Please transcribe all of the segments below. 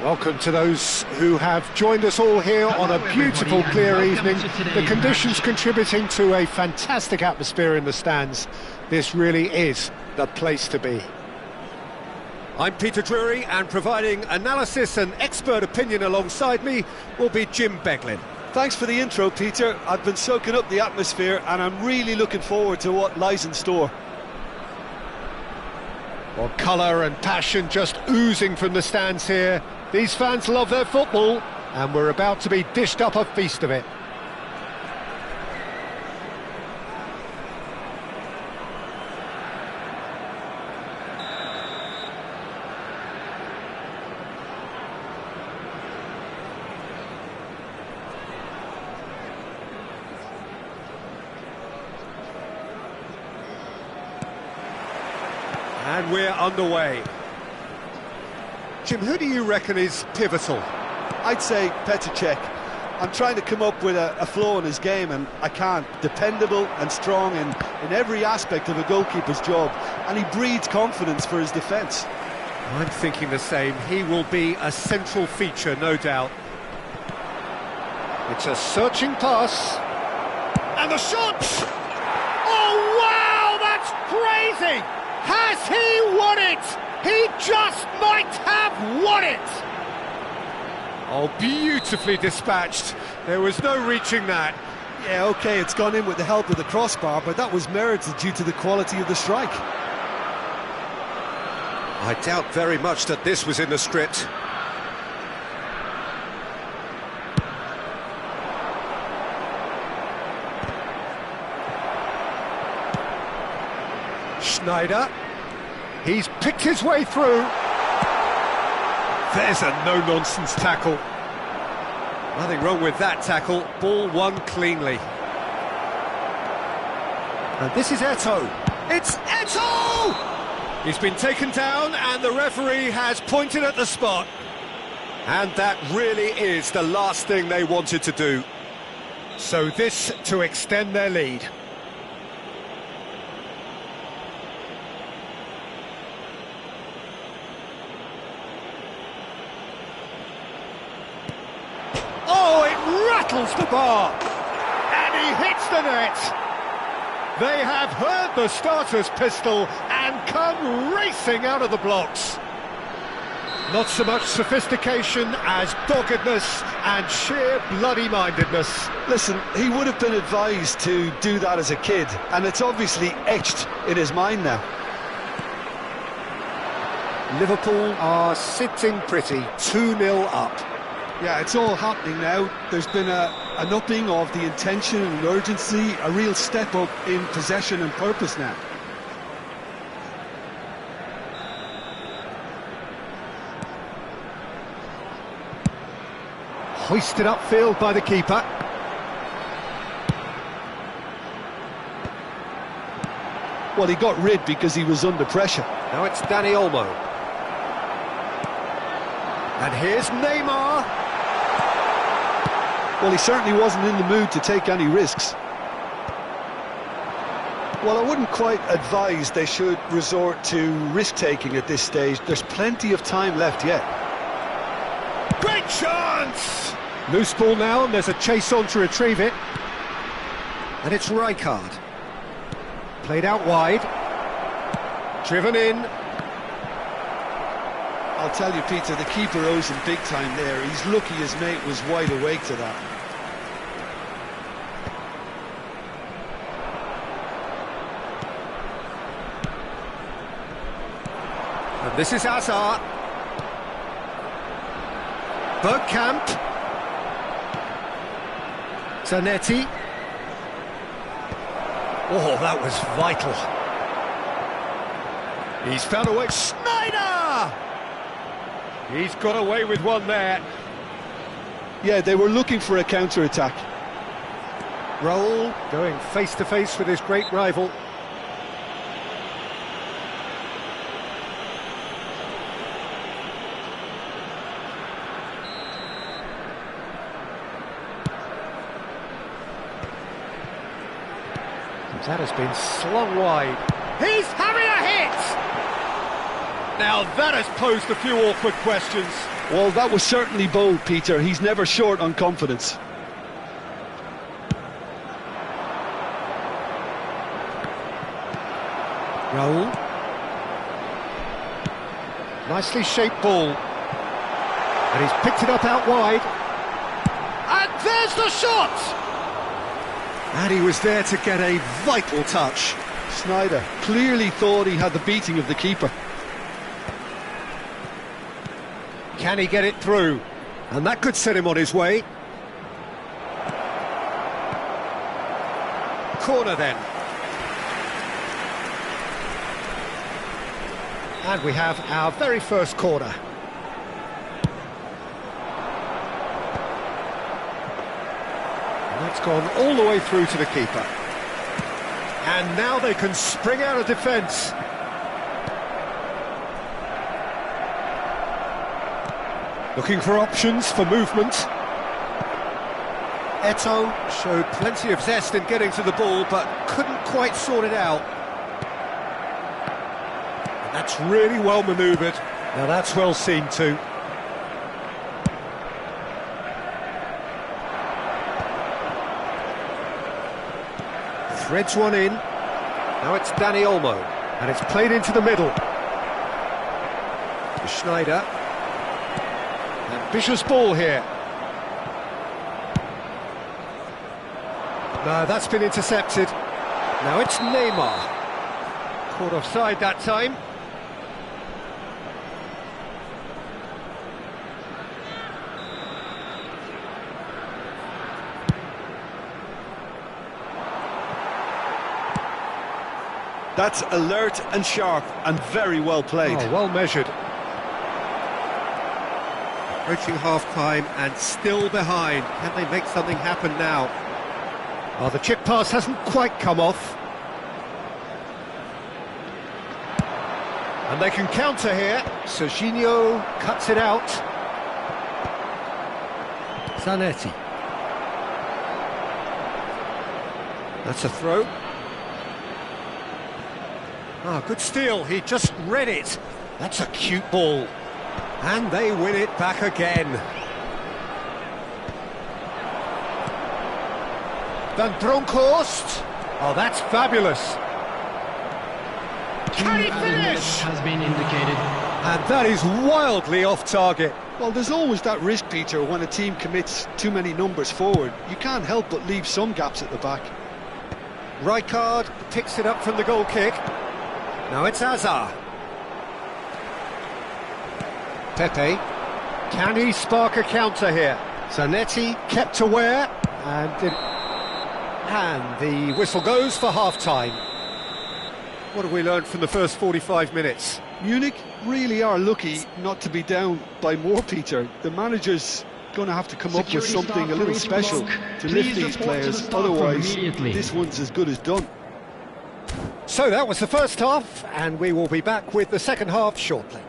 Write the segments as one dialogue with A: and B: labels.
A: Welcome to those who have joined us all here on a beautiful, clear evening. The conditions contributing to a fantastic atmosphere in the stands. This really is the place to be. I'm Peter Drury, and providing analysis and expert opinion alongside me will be Jim Beglin.
B: Thanks for the intro, Peter. I've been soaking up the atmosphere and I'm really looking forward to what lies in store.
A: Well, colour and passion just oozing from the stands here. These fans love their football, and we're about to be dished up a feast of it. And we're underway. Jim, who do you reckon is pivotal?
B: I'd say Petr Cech. I'm trying to come up with a flaw in his game and I can't. Dependable and strong in every aspect of a goalkeeper's job, and he breeds confidence for his defence.
A: I'm thinking the same. He will be a central feature, no doubt. It's a searching pass. And the shot! Oh, wow, that's crazy! Has he won it? He just might have won it! Oh, beautifully dispatched. There was no reaching that.
B: Yeah, OK, it's gone in with the help of the crossbar, but that was merited due to the quality of the strike.
A: I doubt very much that this was in the script. Schneider. He's picked his way through. There's a no-nonsense tackle. Nothing wrong with that tackle. Ball won cleanly. And this is Eto'o. It's Eto'o! He's been taken down and the referee has pointed at the spot. And that really is the last thing they wanted to do. So this to extend their lead. Oh, it rattles the bar, and he hits the net. They have heard the starter's pistol and come racing out of the blocks. Not so much sophistication as doggedness and sheer bloody-mindedness.
B: Listen, he would have been advised to do that as a kid, and it's obviously etched in his mind now.
A: Liverpool are sitting pretty, 2-0 up.
B: Yeah, it's all happening now. There's been an upping of the intention and urgency, a real step up in possession and purpose now.
A: Hoisted upfield by the keeper.
B: Well, he got rid because he was under pressure.
A: Now it's Dani Olmo. And here's Neymar.
B: Well, he certainly wasn't in the mood to take any risks. Well, I wouldn't quite advise they should resort to risk-taking at this stage. There's plenty of time left yet.
A: Great chance! Loose ball now, and there's a chase on to retrieve it. And it's Rijkaard. Played out wide. Driven in.
B: I'll tell you, Peter, the keeper owes him big time there. He's lucky his mate was wide awake to that.
A: And this is Hazard. Bergkamp. Zanetti. Oh, that was vital. He's found a way. Schneider! He's got away with one there.
B: Yeah, they were looking for a counter-attack.
A: Raul going face-to-face with his great rival. That has been slung wide. He's having a hit! Now that has posed a few awkward questions.
B: Well, that was certainly bold, Peter. He's never short on confidence.
A: Raul. Nicely shaped ball. And he's picked it up out wide. And there's the shot! And he was there to get a vital touch.
B: Sneijder clearly thought he had the beating of the keeper.
A: Can he get it through? And that could set him on his way. Corner then. And we have our very first corner. And that's gone all the way through to the keeper. And now they can spring out of defence. Looking for options for movement. Eto'o showed plenty of zest in getting to the ball, but couldn't quite sort it out. And that's really well manoeuvred. Now that's well seen too. Threads one in. Now it's Dani Olmo, and it's played into the middle. To Sneijder. Ambitious ball here. No, that's been intercepted. Now it's Neymar. Caught offside that time.
B: That's alert and sharp and very well played.
A: Oh, well measured. Approaching half-time and still behind. Can they make something happen now? Oh, the chip pass hasn't quite come off. And they can counter here. Serginho cuts it out. Zanetti. That's a throw. Ah, good steal. He just read it. That's a cute ball. And they win it back again. Van Bronckhorst. Oh, that's fabulous. Can he finish?
C: Has been indicated.
A: And that is wildly off target.
B: Well, there's always that risk, Peter, when a team commits too many numbers forward. You can't help but leave some gaps at the back.
A: Rijkaard picks it up from the goal kick. Now it's Hazard. Pepe. Can he spark a counter here? Zanetti kept aware and the whistle goes for half-time. What have we learned from the first 45 minutes?
B: Munich really are lucky not to be down by more, Peter. The manager's going to have to come up with something a little special to lift these players, otherwise this one's as good as done.
A: So that was the first half, and we will be back with the second half shortly.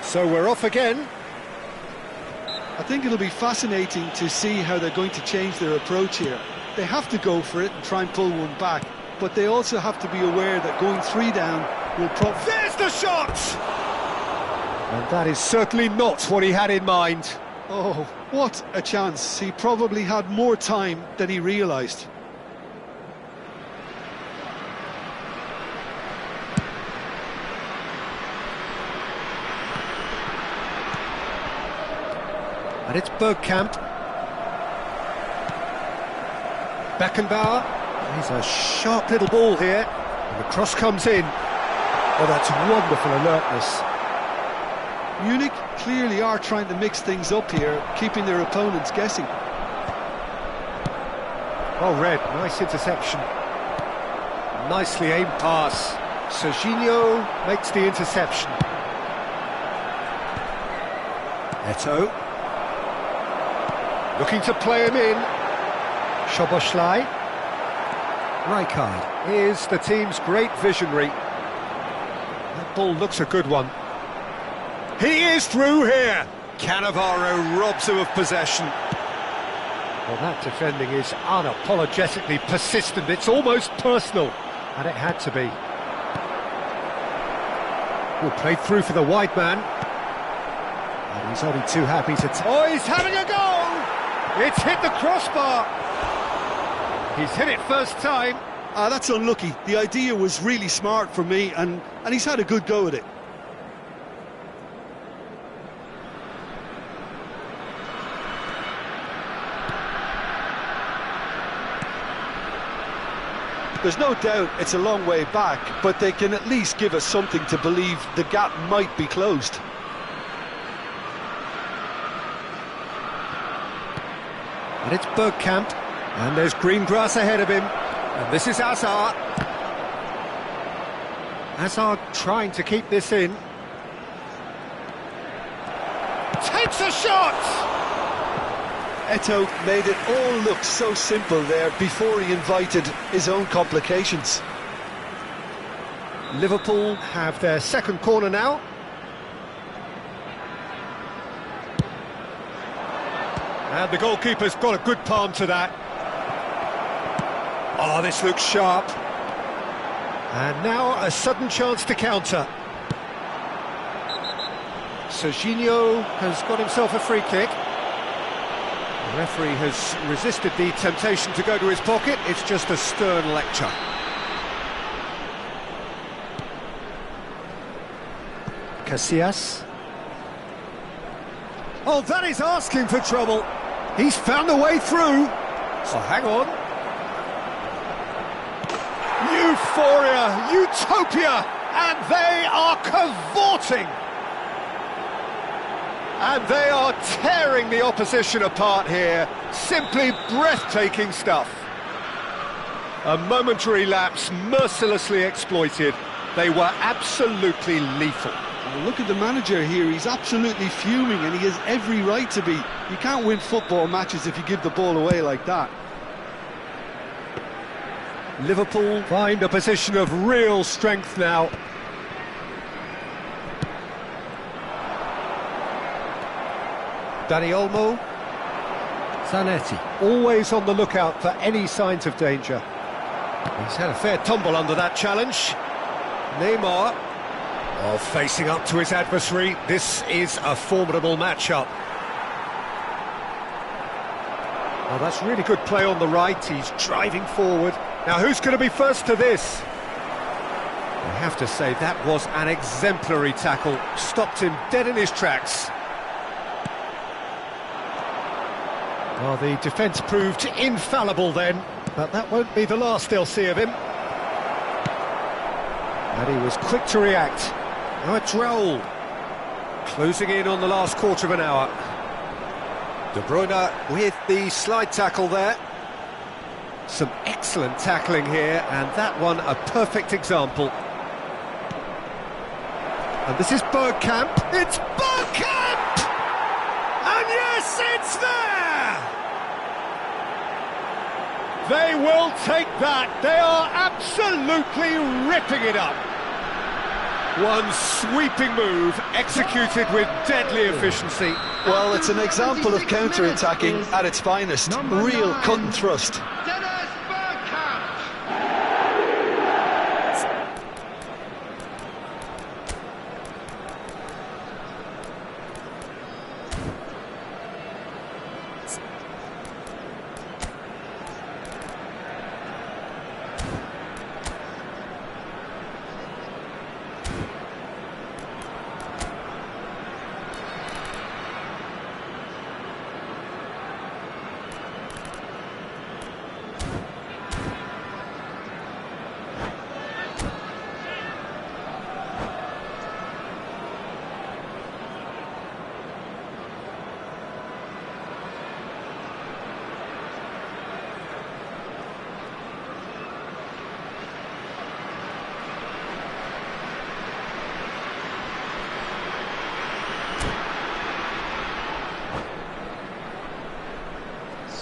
A: So we're off again.
B: I think it'll be fascinating to see how they're going to change their approach here. They have to go for it and try and pull one back, but they also have to be aware that going 3 down will probably...
A: There's the shot! And that is certainly not what he had in mind.
B: Oh, what a chance. He probably had more time than he realised.
A: And it's Bergkamp. Beckenbauer. He's a sharp little ball here. And the cross comes in. Oh, that's wonderful alertness.
B: Munich clearly are trying to mix things up here, keeping their opponents guessing.
A: Well read, nice interception. Nicely aimed pass. Serginho makes the interception. Eto'o. Looking to play him in. Szoboszlai. Rijkaard is the team's great visionary. That ball looks a good one. He is through here. Cannavaro robs him of possession. Well, that defending is unapologetically persistent. It's almost personal, and it had to be. Well, played through for the wide man. And he's only too happy to... Oh, he's having a go! It's hit the crossbar. He's hit it first time.
B: That's unlucky. The idea was really smart for me, and he's had a good go at it. There's no doubt it's a long way back, but they can at least give us something to believe the gap might be closed.
A: And it's Bergkamp, and there's green grass ahead of him, and this is Hazard. Hazard trying to keep this in. Takes a shot!
B: Eto'o made it all look so simple there before he invited his own complications.
A: Liverpool have their second corner now. And the goalkeeper's got a good palm to that. Oh, this looks sharp. And now a sudden chance to counter. Serginho has got himself a free kick. The referee has resisted the temptation to go to his pocket. It's just a stern lecture. Casillas. Oh, that is asking for trouble. He's found a way through. So hang on. Euphoria, utopia, and they are cavorting. And they are tearing the opposition apart here. Simply breathtaking stuff. A momentary lapse mercilessly exploited. They were absolutely lethal.
B: Well, look at the manager here. He's absolutely fuming, and he has every right to be. You can't win football matches if you give the ball away like that.
A: Liverpool find a position of real strength now. Dani Olmo. Zanetti, always on the lookout for any signs of danger. He's had a fair tumble under that challenge. Neymar, facing up to his adversary. This is a formidable matchup. Oh, that's really good play on the right. He's driving forward. Now, who's going to be first to this? I have to say, that was an exemplary tackle. Stopped him dead in his tracks. Well, the defence proved infallible then, but that won't be the last they'll see of him. And he was quick to react. Now it's Raul. Closing in on the last quarter of an hour. De Bruyne with the slide tackle there. Some excellent tackling here, and that one a perfect example. And this is Bergkamp. It's Bergkamp! And yes, it's there! They will take that. They are absolutely ripping it up. One sweeping move, executed with deadly efficiency.
B: Well, it's an example of counter-attacking at its finest. Real cut and thrust.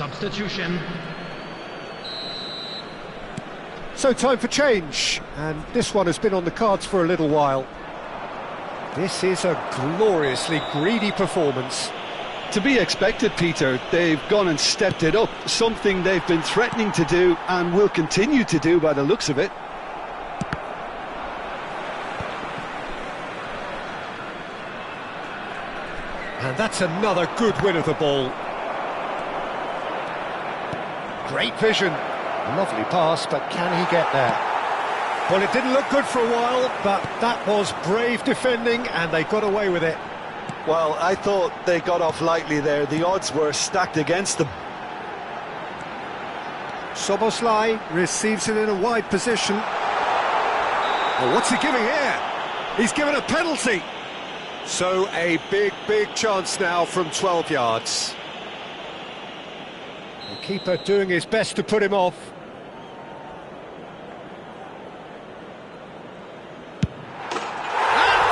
C: Substitution.
A: So time for change, and this one has been on the cards for a little while. This is a gloriously greedy performance.
B: To be expected, Peter. They've gone and stepped it up, something they've been threatening to do and will continue to do by the looks of it.
A: And that's another good win of the ball. Great vision. Lovely pass, but can he get there? Well, it didn't look good for a while, but that was brave defending, and they got away with it.
B: Well, I thought they got off lightly there. The odds were stacked against them.
A: Szoboszlai receives it in a wide position. Oh, what's he giving here? He's given a penalty. So a big chance now from 12 yards. The keeper doing his best to put him off. And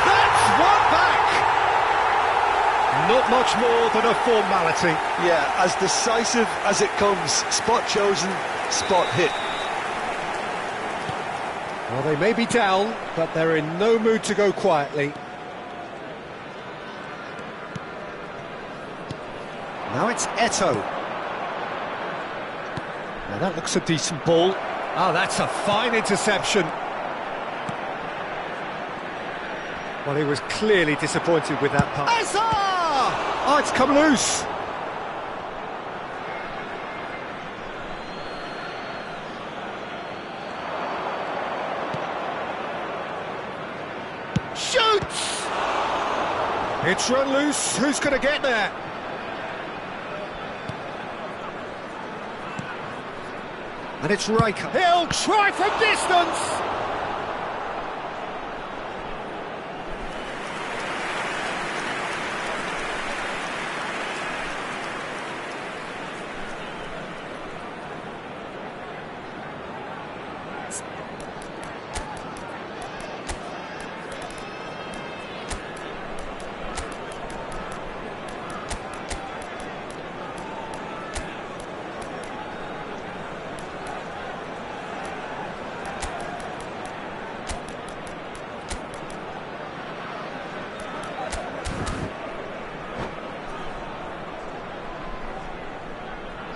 A: that's one back! Not much more than a formality.
B: Yeah, as decisive as it comes. Spot chosen, spot hit.
A: Well, they may be down, but they're in no mood to go quietly. Now it's Eto'o. Now that looks a decent ball. Oh, that's a fine interception. Well, he was clearly disappointed with that pass. Hazard! Oh, it's come loose. Shoots! It's run loose. Who's going to get there? And it's Riker. He'll try from distance!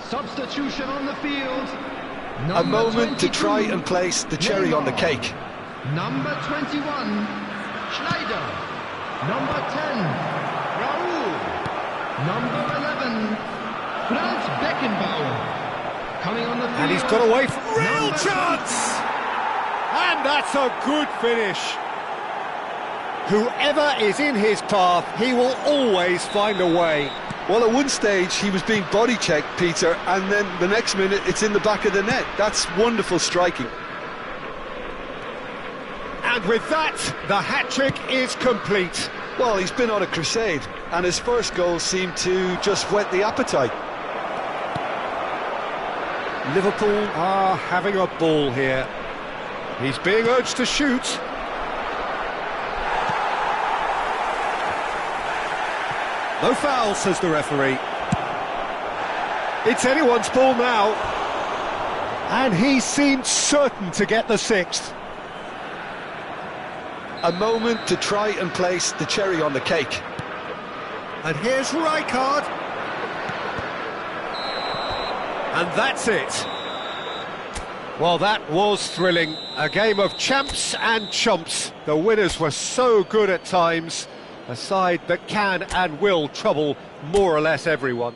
C: Substitution on the field.
B: A moment to try and place the cherry on the cake.
C: Number 21, Schneider. Number 10, Raoul. Number 11, Franz Beckenbauer. Coming on the field.
A: And he's got away from real
C: Number
A: chance! And that's a good finish. Whoever is in his path, he will always find a way.
B: Well, at one stage he was being body checked, Peter, and then the next minute it's in the back of the net. That's wonderful striking.
A: And with that, the hat-trick is complete.
B: Well, he's been on a crusade, and his first goal seemed to just whet the appetite.
A: Liverpool are having a ball here. He's being urged to shoot. No foul, says the referee. It's anyone's ball now. And he seemed certain to get the sixth.
B: A moment to try and place the cherry on the cake.
A: And here's Rijkaard. And that's it. Well, that was thrilling. A game of champs and chumps. The winners were so good at times. A side that can and will trouble more or less everyone.